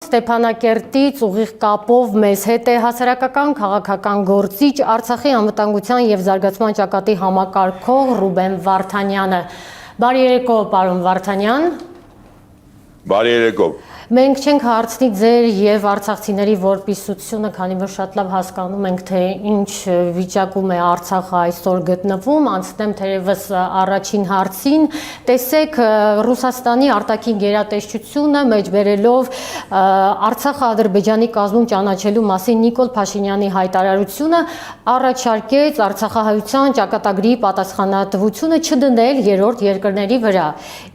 Ստեփանակերտից ուղիղ կապով մեզ հետ է հասարակական քաղաքական գործիչ Արցախի անվտանգության եւ զարգացման ճակատի համակարգող Ռուբեն Վարդանյանը։ Բարի երեկո, պարոն Վարդանյան։ Բարի երեկո։ Մենք չենք հարցնի ձեր եւ արցախցիների որպիսությունը, քանի որ շատ լավ հասկանում ենք, թե ինչ վիճակում է Արցախը այսօր գտնվում, անցնեմ թերևս առաջին հարցին, տեսեք Ռուսաստանի արտաքին գերատեսչությունը մեջբերելով Արցախը Ադրբեջանի կազմում ճանաչելու մասին Նիկոլ Փաշինյանի հայտարարությունը առաջարկեց Արցախահայության ճակատագրի պատասխանատվությունը չդնել երրորդ երկրների վրա։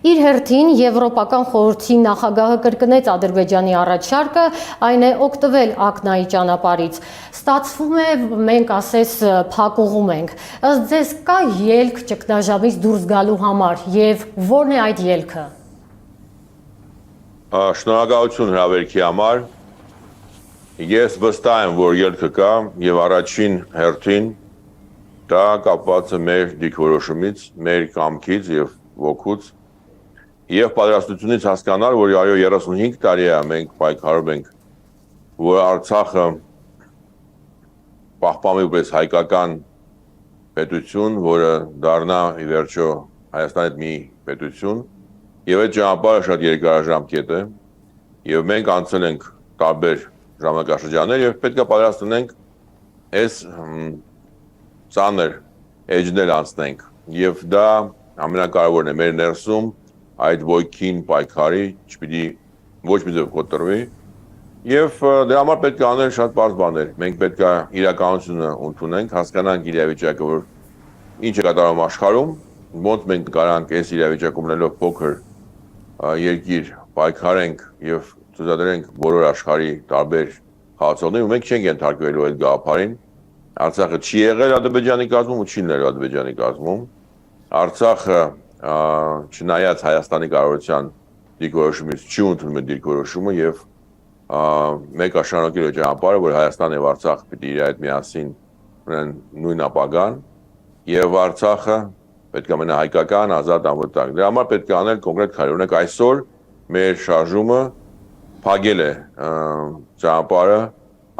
Իր հերթին Եվրոպական խորհրդի նախագահը կրկնեց Ադրբեջանի առաջարկը, այն է օգտվել ակնայի ճանապարհից։ Ստացվում է, մենք ասես փակուղում ենք։ Ըստ ձեզ կա ելք ճգնաժամից դուրս գալու համար եւ ո՞րն է այդ ելքը։ Շնորհակալություն հրավերքի համար։ Ես վստահ եմ, որ ելքը կա եւ առաջին հերթին դա կապված է մեր դիրքորոշումից, մեր կամքից եւ ոգուց եւ պատրաստությունից հասկանալ, որ այո 35 տարի է մենք պայքարում ենք, որ Արցախը պահպանվի որպես հայկական պետություն, որը դառնա ի վերջո Հայաստանի մի պետություն, եւ այդ ճանապարհը շատ երկարաժամկետ է, եւ մենք անցել ենք տարբեր ժամանակաշրջաններ եւ պետք է պատրաստենք այս ծանր էջներ անցնենք եւ դա ամենակարևորն է մեր ներսում այդ ոգին պայքարի ոչ մի ձև կոտրվի եւ դրա համար պետք է անել շատ բարձ բաներ։ Մենք պետք է իրականությունը ընդունենք, հասկանանք իրավիճակը, որ ինչ է կատարվում աշխարհում, ոնց մենք կարանք այս իրավիճակում ունելով փոքր երկիր պայքարենք եւ ցուցադրենք բոլոր աշխարհի տարբեր խաղացողներին, ու մենք չենք ենթարկվելու այդ գաղափարին։ Արցախը չի եղել Ադրբեջանի կազմում ու չի եղել Ադրբեջանի կազմում։ Արցախը չնայած Հայաստանի կառավարության դիրքորոշումից չի ընդունում է դիրքորոշումը եւ մեկ աշնորհակալություն ճանապարհը, որ Հայաստան եւ Արցախ պիտի իր այդ միասին ունեն նույն ապագան եւ Արցախը պետք է մնա հայկական, ազատ, անվտանգ։ Դրա համար պետք է անել կոնկրետ քայլեր։ Օրինակ այսօր մեր շարժումը փակել է ճանապարհը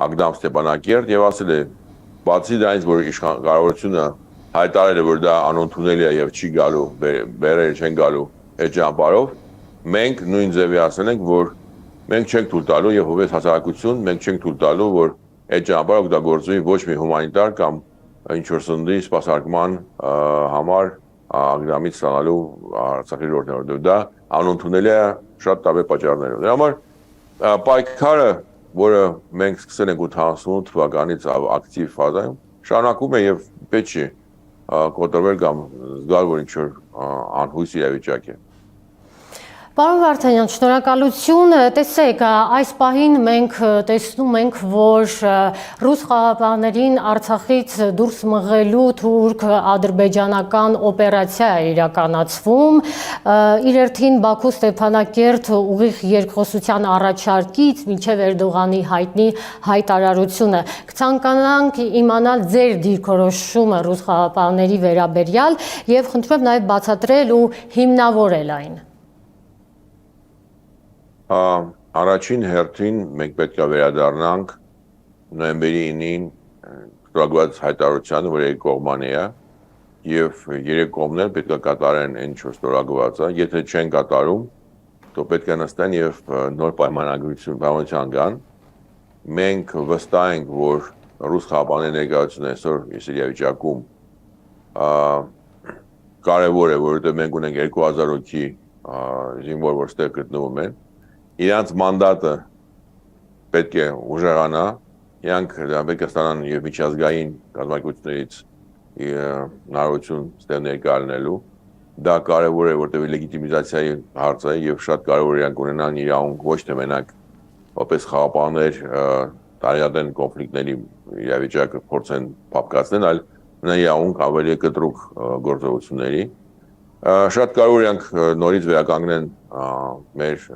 Ագդամ Ստեփանակերտ եւ ասել է բացի դրանից, որ կառավարությունը հայտարարել է, որ դա անընդունելի է եւ չի գալու, բերել չեն գալու այդ ճանապարհով, մենք նույն ձևի ասել ենք, որ մենք չենք թույլ տալու եւ որպես հասարակություն մենք չենք թույլ տալու, որ այդ ճանապարհը օգտագործվի ոչ մի հումանիտար կամ ինչ որ սննդի սպասարկման համար ագրամից ստանալու Արցախի ժողովրդին, դա անընդունելի է շատ տարբեր պատճառներով։ Դրա համար պայքարը, որը մենք սկսել ենք 88 թվականից ակտիվ ֆազայում, շարունակում է եւ պետք չի կոտրվել կամ զգալ, որ ինչ-որ անհույս իրավիճակ է։ Պարոն Վարդանյան, շնորհակալություն։ Տեսեք, այս պահին մենք տեսնում ենք, որ ռուս խաղաղապահներին Արցախից դուրս մղելու թուրք-ադրբեջանական օպերացիա է իրականացվում։ Իր հերթին Բաքու Ստեփանակերտ ուղիղ երկխոսության առաջարկից մինչև Էրդողանի հայտնի հայտարարությունը։ Կցանկանանք իմանալ ձեր դիրքորոշումը ռուս խաղաղապահների վերաբերյալ եւ խնդրում եմ նաեւ բացատրել ու հիմնավորել այն։ Առաջին հերթին մենք պետք է վերադառնանք նոյեմբերի 9-ին ստորագրված հայտարարությանը, որ երկկողմանի է եւ երեք կողմներ պետք է կատարեն այն ինչ որ ստորագրված է, եթե չեն կատարում, то պետք է նստեն եւ նոր պայմանագրություն գան։ Մենք վստահ ենք, որ ռուս խաղաղապահների ներկայությունը այսօր իրավիճակում կարևոր է, որովհետեւ մենք ունենք 2000 հոգի զինվոր, որ ստեղ գտնվում են։ Իրանց մանդատը պետք է ուժեղանա, իրանք պետք է ստանան եւ միջազգային կազմակերպություններից հնարավորություն ստեղ ներկայանալու։ Դա կարևոր է, որտեղ լեգիտիմիզացիայի հարց է եւ շատ կարևոր է իրանք ունենան իրավունք ոչ թե մենակ որպես խաղաղապահներ տարածական կոնֆլիկտների իրավիճակը փորձեն փապկացնել, այլ իրավունք ավելի կտրուկ գործողությունների։ Շատ կարևոր է իրանք նորից վերականգնեն մեր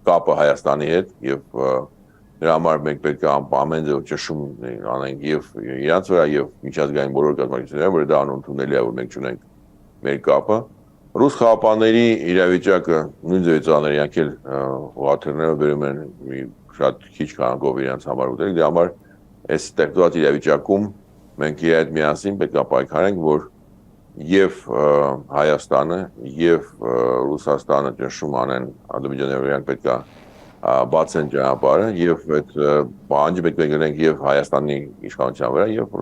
կապը Հայաստանի հետ եւ դրա համար մենք պետք է ամեն ձեւ ճշում անենք եւ իրանց վրա եւ միջազգային բոլոր կազմակերպությունները, որ դա անընդունելի է, որ մենք չունենք մեր կապը, Ռուս խաղապանների իրավիճակը նույն ձևիցաներ յանքել ուղղաթիռները բերում են մի շատ քիչ քանակով իրենց համար ուտել, դրա համար այս ստեղծված իրավիճակում մենք իր հետ միասին պետք է պայքարենք, որ եւ Հայաստանը եւ Ռուսաստանը ճնշում անեն Ադրբեջանին պետք է բացեն ճանապարհը եւ այդ բանջը պետք է գնենք եւ Հայաստանի իշխանության վրա եւ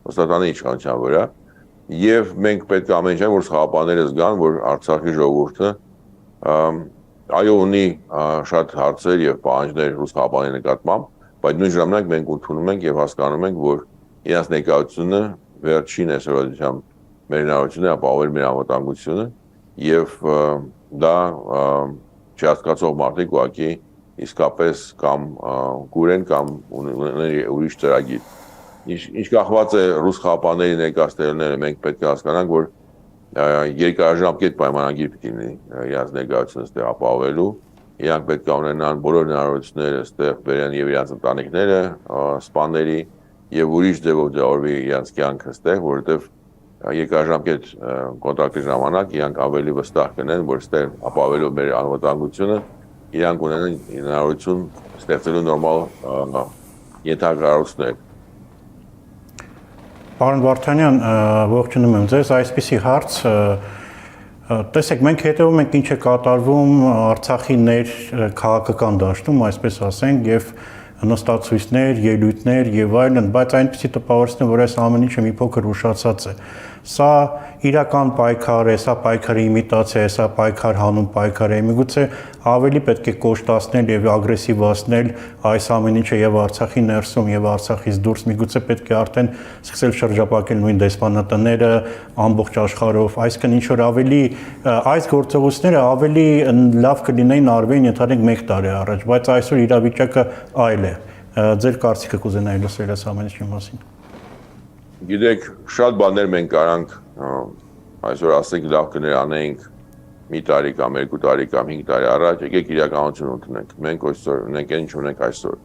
Ռուսաստանի իշխանության վրա եւ մենք պետք է ամեն ինչ որ խաղապանները զգան, որ Արցախի ժողովուրդը այո ունի շատ հարցեր եւ պահանջներ ռուս խաղապանների նկատմամբ, բայց նույն ժամանակ մենք ընդունում ենք եւ հասկանում ենք, որ իրաց ներկայությունը վերջին այսօրությամբ մեր հնարավորությունները ապահովել մեր անվտանգությունը եւ դա չհասկացող մարդիկ ուղղակի իսկապես կամ գուրեն կամ ուրիշ ծրագիր։ Ինչ կախված է ռուս խաղապանների ներկայացնելները, մենք պետք է հասկանանք, որ երկարաժամկետ պայմանագիր պիտի լինի իրաց ներկայությունը ստեղ ապահովելու, իրանք պետք է ունենան բոլոր հնարավորությունները ստեղ բերեն եւ իրաց ընտանիքները, սպաների եւ ուրիշ ձևով ձևավորվի իրաց կյանքը ստեղ, որովհետեւ երկարաժամկետ կոնտրակտի ժամանակ իրանք ավելի վստահ կնեն, որ ստեղ ապահովելու մեր անվտանգությունը, իրանք ունենան հնարավորություն ստեղծելու նորմալ ենթակառուցումներ։ Պարոն Վարդանյան, ողջունում եմ ձեզ, այսպիսի հարց, տեսեք, մենք հետևում ենք ինչ է կատարվում Արցախի ներ քաղաքական դաշտում, այսպես ասենք, եւ նստացույցներ, ելույթներ եւ այլն, բայց այնպեսի տպավորություն, որ այս ամեն ինչը մի փոքր ուշացած է։ Սա իրական պայքար է, սա պայքարի իմիտացիա է, սա պայքար հանուն պայքար է։ Միգուցե ավելի պետք է կոշտացնել եւ ագրեսիվացնել այս ամեն ինչը եւ Արցախի ներսում եւ Արցախից դուրս, միգուցե պետք է արդեն սկսել շրջապատել նույն դեսպանատները ամբողջ աշխարհով, այսինքն ինչ որ ավելի այս գործողությունները ավելի լավ կլինեին արվեին ընդհանրեն 1 տարի առաջ, բայց այսօր իրավիճակը այլ է։ Ձեր կարծիքը կուզենայի լսել այս ամեն ինչի մասին։ Գիտեք, շատ բաներ մենք կարանք այսօր ասենք լավ կներանենք մի տարի կամ 2 տարի կամ 5 տարի առաջ, եկեք իրականություն ունենանք։ Մենք այսօր ունենք ինչ ունենք այսօր։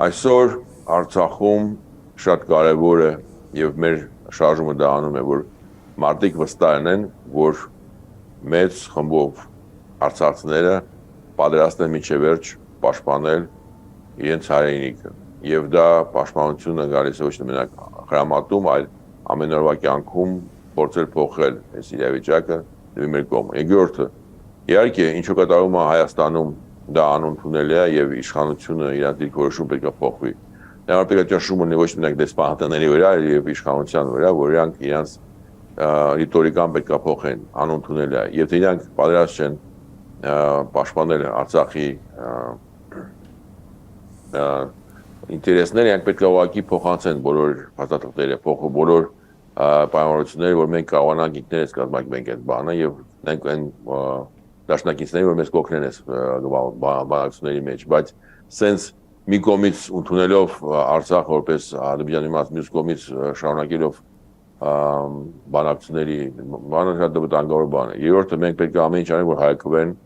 Այսօր Արցախում շատ կարևոր է եւ մեր շարժումը դա անում է, որ մարդիկ վստահ են, որ մեծ խմբով արցախցիները պատրաստ են մինչև վերջ պաշտպանել իրենց հայրենիքը։ Եվ դա պաշտպանությունը գալիս ոչ թե մենակ հրամատում, այլ ամեն օրվա կյանքում փորձել փոխել այս իրավիճակը դեպի մեր կողմը։ Երկրորդը, իհարկե, ինչու կատարվում է Հայաստանում, դա անընդունելի է եւ իշխանությունը իր դիրքորոշում պետք է փոխվի։ Դա պետք է ճնշում ունի ոչ մենակ դեսպանատների վրա եւ իշխանության վրա, որ իրանք իրենց ռիտորիկան պետք է փոխեն, անընդունելի է։ Եթե իրանք պատրաստ չեն պաշտպանել Արցախի ինտերեսները, իրանք պետք է ուղղակի փոխանցեն բոլոր փաստաթղթերը, բոլոր պայմանավորությունները, որ մենք կարողանանք ինքներս կազմակերպենք այդ բանը եւ մենք այն դաշնակիցների, որ մեզ կօգնեն այս բանակցությունների մեջ, բայց սենց մի կողմից ընդունելով Արցախ որպես Ադրբեջանի մաս, մյուս կողմից շարունակելով բանակցությունների բանը շատ վտանգավոր բան է։ Երրորդը մենք պետք է ամեն ինչ անենք, որ հայկվեն,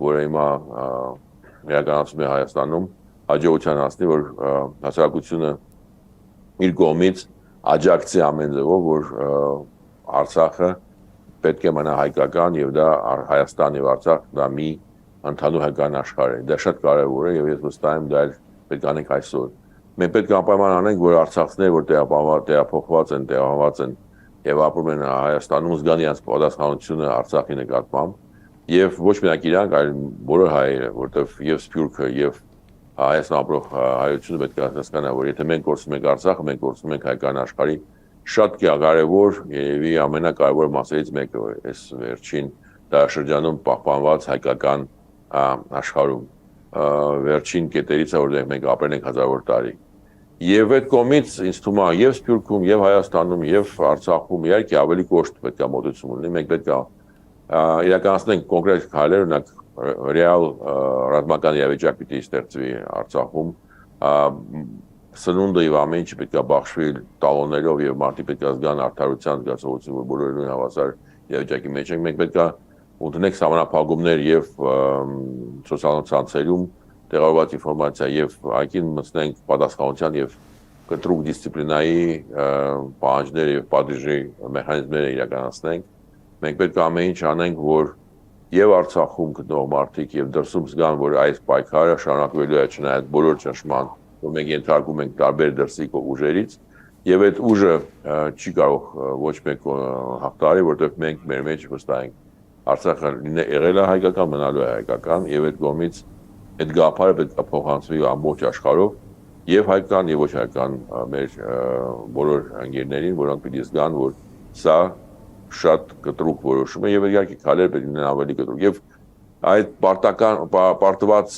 որը հիմա իրականացում է Հայաստանում, աջակցության հասնի, որ հասարակությունը իր կողմից աջակցի ամեն ձևով, որ Արցախը պետք է մնա հայկական եւ դա Հայաստան եւ Արցախ դա մի ընդհանուր հայկական աշխարհ է։ Դա շատ կարեւոր է եւ ես վստահ եմ դա պետք է անենք այսօր։ Մենք պետք է անպայման անենք, որ արցախցիները, որ տեղափոխված են, տեղահանված են եւ ապրում են Հայաստանում, զգան իրենց պատասխանատվությունը Արցախի նկատմամբ եւ ոչ միայն իրանք, այլ բոլոր հայերը, որտեղ եւ Սփյուռքը եւ Հայաստան ապրող հայությունը պետք է հասկանա, որ եթե մենք կորցնում ենք Արցախը, մենք կորցնում ենք հայկական աշխարհի շատ կարևոր երևի ամենակարևոր մասերից մեկը այս վերջին դարաշրջանում պահպանված հայկական աշխարհում վերջին կետերից է, որտեղ մենք ապրել ենք հազարավոր տարի։ Եվ այդ կողմից ինձ թվում է եւ Սփյուռքում, եւ Հայաստանում, եւ Արցախում իհարկե ավելի կոշտ պետք է մոտեցում լինի, մենք պետք է իրականացնենք կոնկրետ քայլեր, օրինակ ռեալ ռազմական իրավիճակ պիտի ստեղծվի Արցախում, սնունդը եւ ամեն ինչ պետք է բաշխվի տալոններով եւ մարդիկ պետք է զգան արդարության զգացողություն, որ բոլորը նույն հավասար իրավիճակի մեջ են, մենք պետք է ունենանք սահմանափակումներ եւ սոցիալ ցանցերում տեղավորված ինֆորմացիա եւ այգին մտցնենք պատասխանատվության եւ կտրուկ դիսցիպլինայի պահանջներ եւ պատժի մեխանիզմները իրականացնենք մենք պետք է ամեն ինչ անենք, որ եւ Արցախում գտնող մարդիկ եւ դրսում զգան, որ այս պայքարը շարունակվելու է չնայած բոլոր ճնշման, որ մենք ենթարկում ենք տարբեր դրսի ուժերից, եւ այդ ուժը չի կարող ոչ մեկ հաղթարի, որտեղ մենք մեր մեջ վստահ ենք Արցախը եղել է հայկական, մնալու է հայկական եւ այդ կողմից այդ գաղափարը պետք է փոխանցվի ամբողջ աշխարհով եւ հայկական եւ ոչ հայկական մեր բոլոր ընկերներին, որոնք պիտի զգան, որ սա շատ կտրուկ որոշում է եւ իհարկե քալեր պետք է ավելի կտրուկ եւ այդ պարտված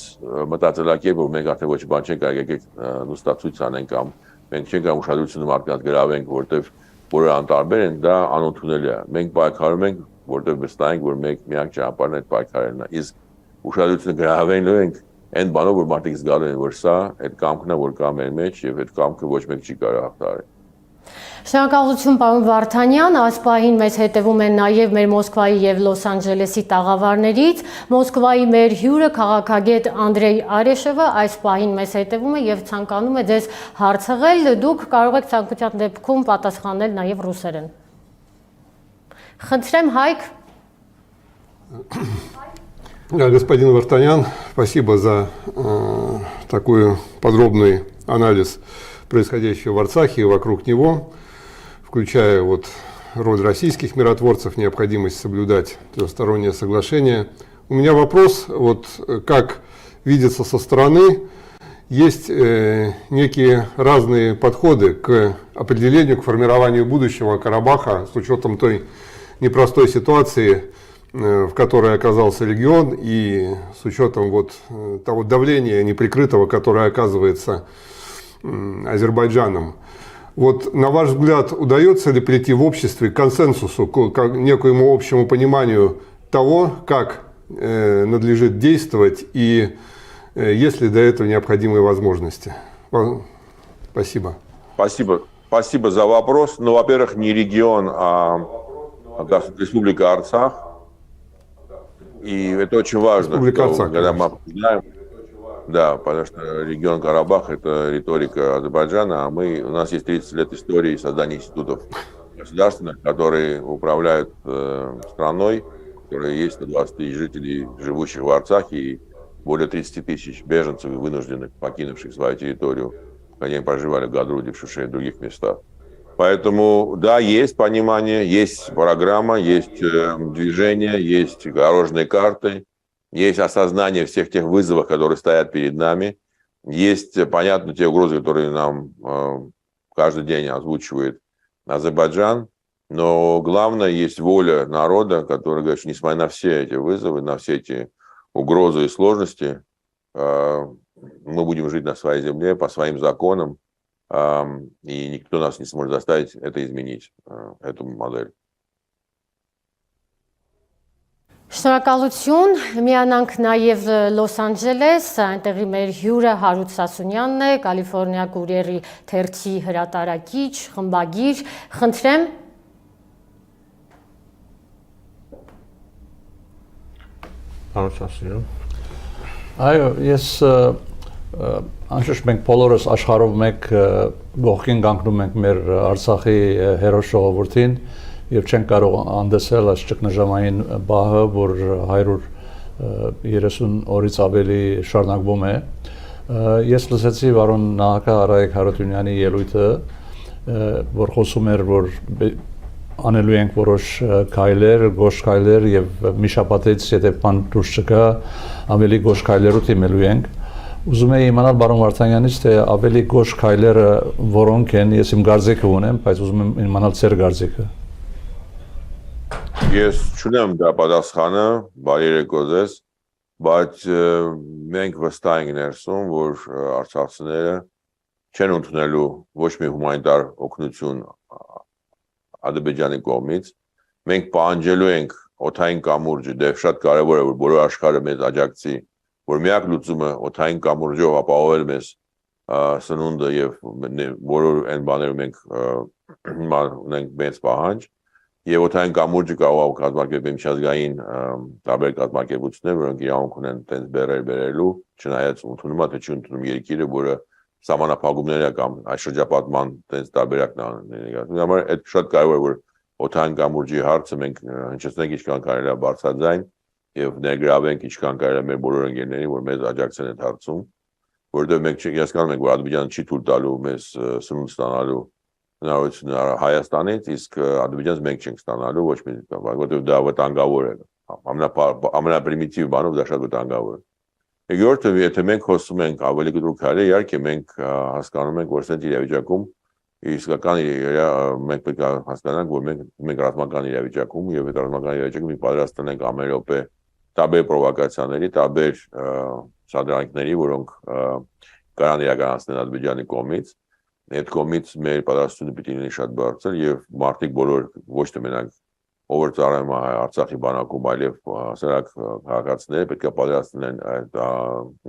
մտածելակերպ, որ մենք արդեն ոչ բան չենք կարող եկեք նստացույց անենք կամ մենք չենք կարող ուշադրությունը մարդկանց գրավենք, որտեվ բոլորը անտարբեր են, դա անընդունելի է։ Մենք պայքարում ենք, որտեղ վստահ ենք, որ մենք միակ ճանապարհն այդ պայքարելն է։ Իսկ ուշադրությունը գրավելու ենք այն բանով, որ մարդիկ զգալու են, որ սա այդ կամքն է, որ կա մեր մեջ եւ այդ կամքը ոչ մեկ չի կարող հաղթահարել։ Շնորհակալություն պարոն Վարդանյան, այս պահին մեզ հետևում են նաև մեր Մոսկվայի եւ Լոս Անջելեսի տաղավարներից։ Մոսկվայի մեր հյուրը քաղաքագետ Անդրեյ Արեշևը այս պահին մեզ հետևում է եւ ցանկանում է ձեզ հարցնել, դուք կարող եք ցանկության դեպքում պատասխանել նաև ռուսերեն։ Խնդրեմ Հայկ։ Господин Вартанян, спасибо за такой подробный анализ происходящего в Арцахе и вокруг него, включая роль российских миротворцев, необходимость соблюдать трехстороннее соглашение. У меня вопрос, как видится со стороны, есть некие разные подходы к определению, к формированию будущего Карабаха с учетом той непростой ситуации, в которой оказался регион, и с учетом того давления неприкрытого, которое оказывается Азербайджаном. На ваш взгляд, удается ли прийти в обществе к консенсусу, к некоему общему пониманию того, как надлежит действовать и есть ли для этого необходимые возможности? Спасибо. Спасибо за вопрос. Во-первых, не регион, а Республика Арцах. И это очень важно, когда мы обсуждаем. Да, потому что регион Карабах – это риторика Азербайджана, а у нас есть 30 лет истории создания институтов государственных, которые управляют страной, в которой есть 120 тысяч жителей, живущих в Арцахе, и более 30 тысяч беженцев, вынужденных, покинувших свою территорию, они проживали в Гадруде, в Шуше и других местах. Поэтому, да, есть понимание, есть программа, есть движение, есть дорожные карты. Есть осознание всех тех вызовов, которые стоят перед нами. Есть, понятно, те угрозы, которые нам каждый день озвучивает Азербайджан. Но главное, есть воля народа, который говорит, что несмотря на все эти вызовы, на все эти угрозы и сложности, мы будем жить на своей земле, по своим законам. И никто нас не сможет заставить это изменить, эту модель. Շնորհակալություն, միանանք նաև Լոս Անջելես, այնտեղի մեր հյուրը Հարութ Սասունյանն է, Կալիֆոռնիա կուրիերի թերթի հրատարակիչ, խմբագիր, խնդրեմ։ Հարութ Սասունյան։ Այո, ես անշուշտ մենք բոլորս աշխարհով մեկ ողքին կանգնում ենք մեր Արցախի հերոս ժողովրդին եւ չեն կարող անդեսել այս ճգնաժամային բահը, որ 130 օրից ավելի շարունակվում է։ Ես լսեցի պարոն նախագահ Արայիկ Հարությունյանի ելույթը, որ խոսում էր, որ անելու ենք որոշ քայլեր, գոշ քայլեր եւ մի շաբաթից եթե բան դուրս չգա, ավելի գոշ քայլերով դիմելու ենք։ Ուզում եի իմանալ պարոն Վարդանյանից, թե ավելի գոշ քայլերը որոնք են, ես իմ կարծիքը ունեմ, բայց ուզում եմ իմանալ ձեր կարծիքը։ Ես չունեմ դա պատասխանը, բարի երեկո ձեզ, բայց մենք վստահ ենք ներսում, որ արցախցիները չեն ընդունելու ոչ մի հումանիտար օգնություն Ադրբեջանի կողմից։ Մենք պահանջելու ենք օդային կամուրջը, դե շատ կարևոր է, որ բոլոր աշխարհը մեզ աջակցի, որ միակ լուծումը օդային կամուրջով ապահովել մեզ սնունդը եւ բոլոր այն բաները մենք ունենք մեծ պահանջ։ Եվ օդային կամուրջը կարող է կազմակերպել միջազգային տարբեր կազմակերպություններ, որոնք իրավունք ունեն տենց բերելու, չնայած ընդունում է, թե չի ընդունում երկիրը, որը սահմանափակումներ է կամ այս շրջապատման տենց տարբերակն է։ Համար այդ շատ կարևոր է, որ օթային կամուրջի հարցը մենք հնչեցնենք ինչքան կարելի է բարձրաձայն եւ ներգրավենք ինչքան կարելի է մեր բոլոր ընկերներին, որ մեզ աջակցեն այդ հարցում, որովհետեւ մենք հասկանում ենք, որ Ադրբեջանը չի թույլ տալու մեզ սնունդ ստանալու հնարավորությունը Հայաստանից, իսկ Ադրբեջանից մենք չենք ստանալու ոչ մի բան, որովհետեւ դա վտանգավոր է։ Ամենապրիմիտիվ բանով դա շատ վտանգավոր է։ Երկրորդը, եթե մենք խոսում ենք ավելի կտրուկ քայլեր, իհարկե մենք հասկանում ենք, որ այդ իրավիճակում իսկական մենք պետք է հասկանանք, որ մենք ռազմական իրավիճակում եւ այդ ռազմական իրավիճակում մենք պատրաստ ենք ամեն րոպե տարբեր պրովոկացիաների, տարբեր սադրանքների, որոնք կարան իրականացնել Ադրբեջանի կողմից։ Այդ կողմից մեր պատրաստությունը պիտի լինի շատ բարձր եւ մարդիկ բոլոր ոչ թե մենակ ով ծառայում է Արցախի բանակում, այլև հասարակ քաղաքացիները պետք է պատրաստ լինեն այդ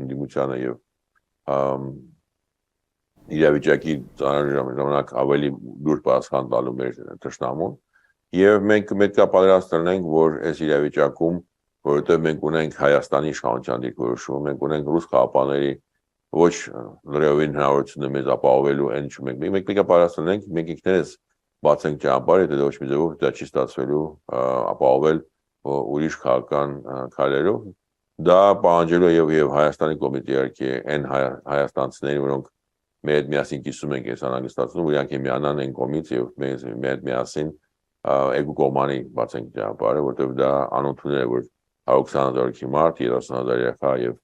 ընդդիմությանը եւ իրավիճակի ժամանակ ավելի դուրս պատասխան տալու մեր թշնամուն եւ մենք պետք է պատրաստ լինենք, որ այս իրավիճակում, որովհետեւ մենք ունենք Հայաստանի իշխանության դիրքորոշում, մենք ունենք ռուս քաղաքների ոչ լրիվին հնարավորությունը մեզ ապահովելու այն ինչ մենք պետք է պատրաստ լինենք, մենք ինքներս բացենք ճանապարհը, դա ոչ մի ձևով դա չի ստացվելու ապահովել ուրիշ քաղաքական քայլերով, դա պահանջելու եւ Հայաստանի կողմից իհարկե այն հայաստանցիների, որոնք մեր հետ միասին կիսում ենք այս անհանգստացումը, որ իհարկե միանան այն կողմից եւ մեր հետ միասին երկու կողմանի բացենք ճանապարհը, որտեղ դա անընդունել է, որ 120,000 մարդ, 30,000 երեխա եւ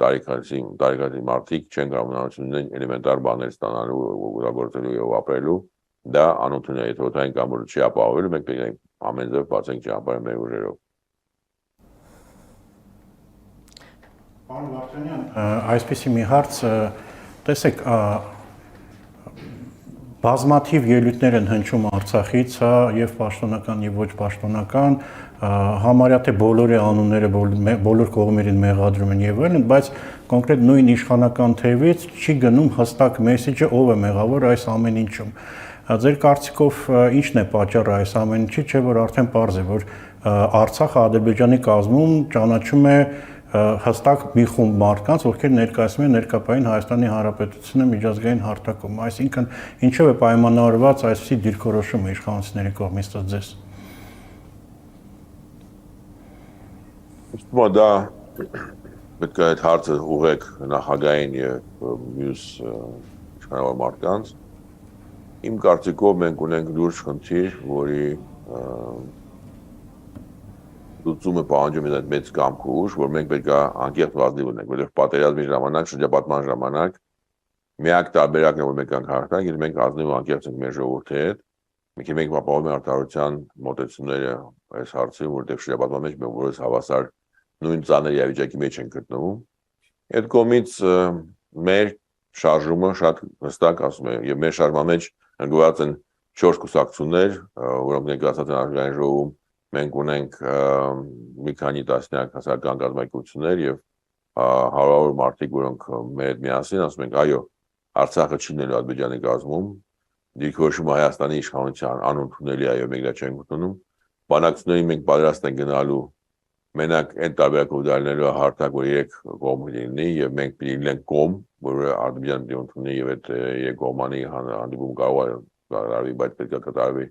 տարիքացի մարդիկ չեն կարող հնարավորություն ունեն էլեմենտար բաներ ստանալու, օգտագործելու եւ ապրելու, դա անընդունել է, եթե օթային կամուրջը չի ապահովելու, մենք պետք է ամեն ձև բացենք ճանապարհը մեր ուժերով։ Պարոն Վարդանյան, այսպեսի մի հարց, տեսեք, բազմաթիվ ելույթներ են հնչում Արցախից, եւ պաշտոնական եւ ոչ պաշտոնական, համարյա թե բոլորի անունները բոլոր կողմերին մեղադրում են եւ այլն, բայց կոնկրետ նույն իշխանական թևից չի գնում հստակ մեսեջը ով է մեղավոր այս ամեն ինչում։ Ձեր կարծիքով ի՞նչն է պատճառը այս ամեն ինչի, չէ՞ որ արդեն պարզ է, որ Արցախը Ադրբեջանի կազմում ճանաչում է հստակ մի խումբ մարդկանց, ովքեր ներկայացնում են ներկայային Հայաստանի Հանրապետությունը միջազգային հարթակում, այսինքն ինչով է պայմանավորված այսպիսի դիրքորոշումը իշխանությունների կողմից ձեզ։ Իսկ դա պետք է այդ հարցը ուղղեք նախագահային եւ մյուս իշխանավոր մարդկանց։ Իմ կարծիքով մենք ունենք լուրջ խնդիր, որի լուծումը պահանջում է այդ մեծ կամք ու ուժ, որ մենք պետք է անկեղծ վազնի ունենք, որովհետև պատերազմի ժամանակ, շրջապատման ժամանակ միակ տարբերակն է, որ մենք կանք եթե մենք ազնիվ ու անկեղծ ենք մեր ժողովրդի հետ, մենք ապահովում ենք արդարության մոտեցումները այս հարցին, որովհետև շրջապատման մեջ մենք որպես հավասար նույն ծանր իրավիճակի մեջ ենք գտնվում։ Այդ կողմից մեր շարժումը շատ հստակ ասում է, եւ մեր շարժման մեջ ընդգրկված են 4 կուսակցություններ, որոնք ներկայացած են Ազգային ժողովում, մենք ունենք մի քանի տասնյակ հասարակական կազմակերպություններ եւ հարյուրավոր մարդիկ, որոնք մեր հետ միասին ասում են, այո, Արցախը չի լինելու Ադրբեջանի կազմում, դիրքորոշումը Հայաստանի իշխանության անընդունելի է, եւ մենք դա չենք ընդունում։ Բանակցություններին մենք պատրաստ ենք գնալու մենակ այդ տարբերակով դառնալու հարթակ, որ 3 կողմ լինի եւ մենք պիտի լինենք կողմ, որը Ադրբեջանը պիտի ընդունի եւ այդ 3 կողմանի հանդիպում կարող է կատարվի, բայց պետք է կատարվի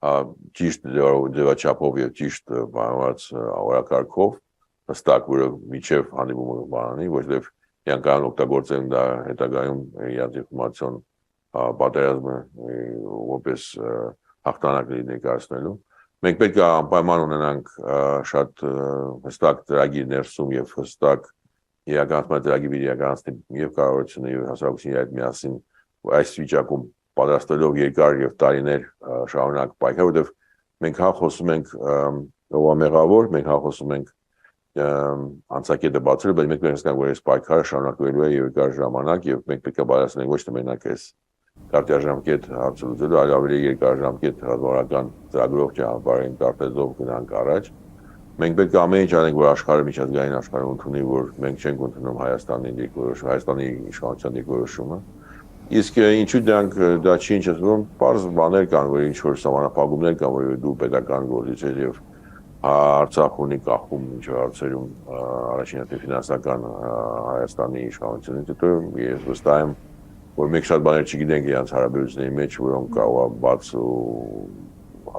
ճիշտ ձևաչափով եւ ճիշտ բանված օրակարգով, հստակ, որը միջև հանդիպումը բանի, որովհետեւ իրենք կարող օգտագործեն դա հետագայում իրենց ինֆորմացիոն պատերազմը որպես հաղթանակ ներկայացնելու։ Մենք պետք է անպայման ունենանք շատ հստակ ծրագիր ներսում եւ հստակ իրականացման ծրագիր իրականացնի եւ կառավարությունը եւ հասարակությունը այդ միասին այս վիճակում պատրաստելով երկար եւ տարիներ շարունակ պայքար, որովհետեւ մենք հա խոսում ենք ով է մեղավոր, մենք հա խոսում ենք անցակետը բացել, բայց մենք հասկանանք, որ այս պայքարը շարունակվելու է երկար ժամանակ եւ մենք պետք է պատրաստենք ոչ թե մենակ այս կարճաժամկետ հարցը լուծելու, այլ ավելի երկարաժամկետ ռազմավարական ծրագրով ճանապարհային կարտեզով գնանք առաջ։ Մենք պետք է ամեն ինչ անենք, որ աշխարհը միջազգային աշխարհը ընդունի, որ մենք չենք ընդունում Հայաստանի դիրքորոշումը, Հայաստանի իշխանության դիրքորոշումը։ Իսկ ինչու դրանք դա չի ինչացնում, բարձ բաներ կան, որ ինչ որ սահմանափակումներ կան, որ դու պետական գործիչ ես եւ Արցախ ունի կախում ինչ հարցերում առաջինատե ֆինանսական Հայաստանի իշխանությունից, հետո ես վստահ եմ, որ մենք շատ բաներ չգիտենք իրենց հարաբերությունների մեջ, որոնք կարող է բաց ու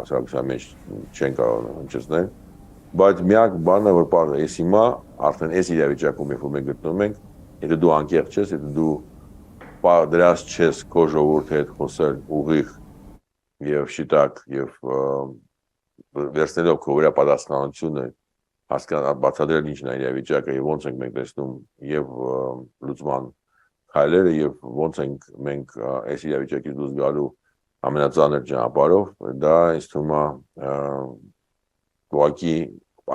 հասարակության մեջ չեն կարող հնչեցնել, բայց միակ բանը որ բարձր է, հիմա արդեն այս իրավիճակում երբ մենք գտնվում ենք, եթե դու անկեղծ ես, եթե դու դրած չես քո ժողովրդի հետ խոսել ուղիղ եւ շիտակ եւ վերցնելով քո վրա պատասխանատվությունը հասկանալ բացատրել ինչն է իրավիճակը եւ ոնց ենք մենք տեսնում եւ լուծման քայլերը եւ ոնց ենք մենք այս իրավիճակից դուրս գալու ամենածանր ճանապարհով դա ինձ թվում է ուղղակի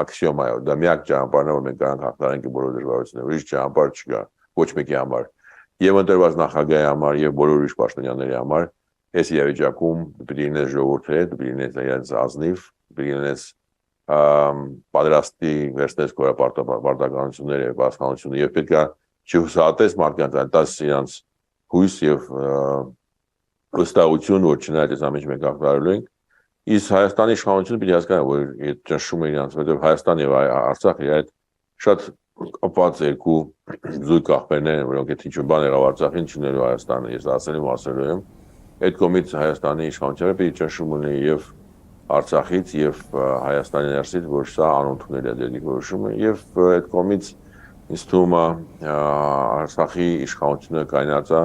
աքսիոմա է դա միակ ճանապարհն է որ մենք կարող ենք հաղթահարենք բոլոր դժվարությունները ուրիշ ճանապարհ չկա ոչ մեկի համար եւ ընտրված նախագահի համար եւ բոլոր ուրիշ պաշտոնյաների համար այս իրավիճակում պետք է լինես ժողովրդի հետ պետք է լինես իրենց ազնիվ պետք է լինես պատրաստի վերցնես քո պարտականությունները եւ պաշտպանությունը եւ պետք է չհուսահատես մարդկանց այլ իրենց հույս եւ վստահություն որ չնայած այս ամենը մենք հաղթահարելու ենք իսկ Հայաստանի իշխանությունը պետք է հասկանա որ այդ ճնշումը իրենց որտեղ Հայաստան եւ Արցախը այդ շատ կապված երկու զույգ աղբերներ են որոնք եթե ինչ-որ բան եղավ Արցախին չնելու Հայաստանը ես ասել եմ ասելու եմ այդ կողմից Հայաստանի իշխանությունը պետք է ճնշում ունի եւ Արցախից եւ Հայաստանի ներսից որ սա անընդունելի է դեպի որոշումը եւ այդ կողմից ինձ թվում է Արցախի իշխանությունը կայնացա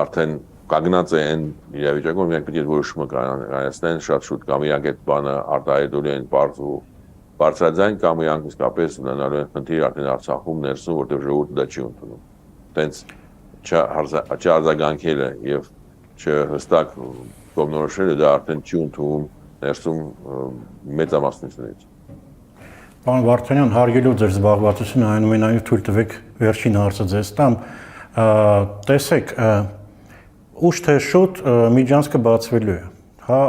արդեն կանգնած է այն իրավիճակում մենք պետք է որոշումը կայացնեն շատ շուտ կամ իրանք այդ բանը արտահայտելու են բարձրաձայն կամ իրանք իսկապես ունենալու են խնդիր արդեն Արցախում ներսում որտեղ ժողովուրդը դա չի ընդունում տենց չարձագանքելը եւ չհստակ կողմնորոշելը դա արդեն չի ընդունում ներսում մեծամասնությունից Պարոն Վարդանյան, հարգելով ձեր զբաղվածությունը, այնուամենայնիվ թույլ տվեք վերջին հարցը ձեզ տամ։ Տեսեք, ուշ թե շուտ միջանցքը բացվելու է։ Հա,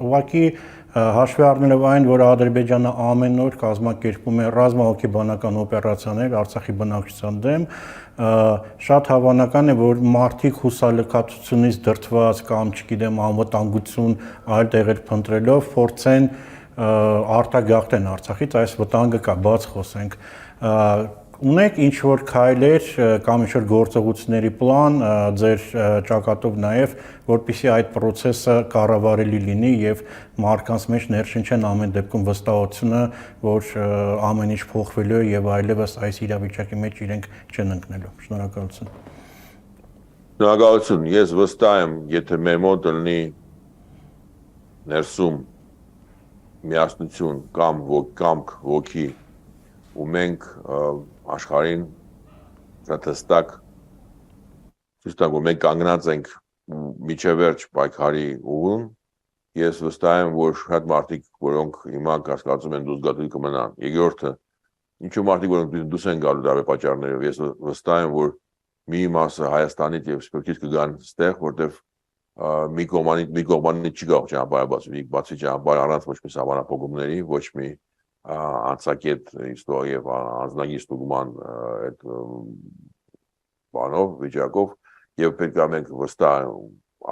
ուղղակի հաշվի առնելով այն, որ Ադրբեջանը ամեն օր կազմակերպում է ռազմահոգեբանական օպերացիաներ Արցախի բնակչության դեմ, շատ հավանական է, որ մարդիկ հուսալքացությունից դրդված կամ, չգիտեմ, անվտանգություն այլ տեղեր փնտրելով փորձեն արտագաղթեն Արցախից, այս վտանգը կա, բաց խոսենք։ Ունեք ինչ-որ քայլեր կամ ինչ-որ գործողությունների պլան ձեր ճակատով նաև, որպեսզի այդ process-ը կառավարելի լինի եւ մարդկանց մեջ ներշնչեն ամեն դեպքում վստահությունը, որ ամեն ինչ փոխվելու է եւ այլևս այս իրավիճակի մեջ իրենք չեն ընկնելու։ Շնորհակալություն։ Շնորհակալություն։ Ես վստահ եմ, եթե մեր մոտ լինի ներսում միասնություն կամ կամք ոգի ու մենք աշխարհին շատ հստակ ցույց տանք որ մենք կանգնած ենք միջև վերջ պայքարի ուղում ես վստահ եմ որ շատ մարդիկ որոնք հիմա կասկածում են դուրս գալու կմնան երկրորդը ինչու մարդիկ որոնք դուրս են գալու դարբեր պատճառներով ես վստահ եմ որ մի մասը Հայաստանից եւ սպորտից կգան ստեղ որտեվ մի կողմանի չի գաղ ճանապարհ բացի ճանապարհ առանց ոչ մի սահմանափակումների ոչ մի անցակետ իստորիա եւ անձնագիր ստուգման այդ բանով վիճակով եւ պետք է մենք վստահ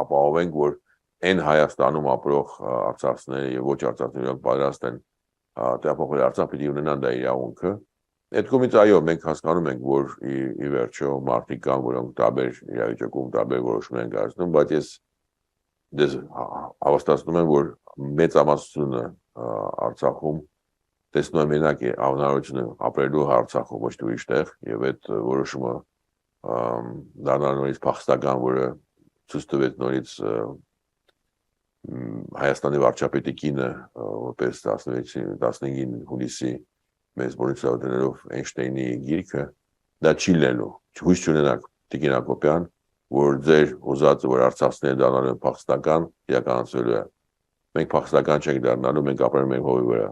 ապահովենք որ այն Հայաստանում ապրող արցախցիները եւ ոչ արցախցիները պատրաստ են տեղափոխվել Արցախ պիտի ունենան դա իրավունքը այդ կողմից այո մենք հասկանում ենք որ ի վերջո մարդիկ կան որոնք տարբեր իրավիճակում տարբեր որոշումներ են կայացնում բայց ես դες հավաստացնում եմ որ մեծամասնությունը Արցախում տեսնում եմ մենակ է անհնարությունը ապրելու Արցախում ոչ թե ուրիշ տեղ եւ այդ որոշումը դառնալ նորից փախստական որը ցույց տվեց նորից Հայաստանի վարչապետի կինը որպես 15 հունիսի մեծ բորիսովներով Էյնշտեյնի գիրքը դա չի լինելու հույս չունենաք Տիկին Հակոբյան որ ձեր ուզածը որ արցախցիները դառնալու են փախստական իրականացվելու է մենք փախստական չենք դառնալու մենք ապրում ենք հողի վրա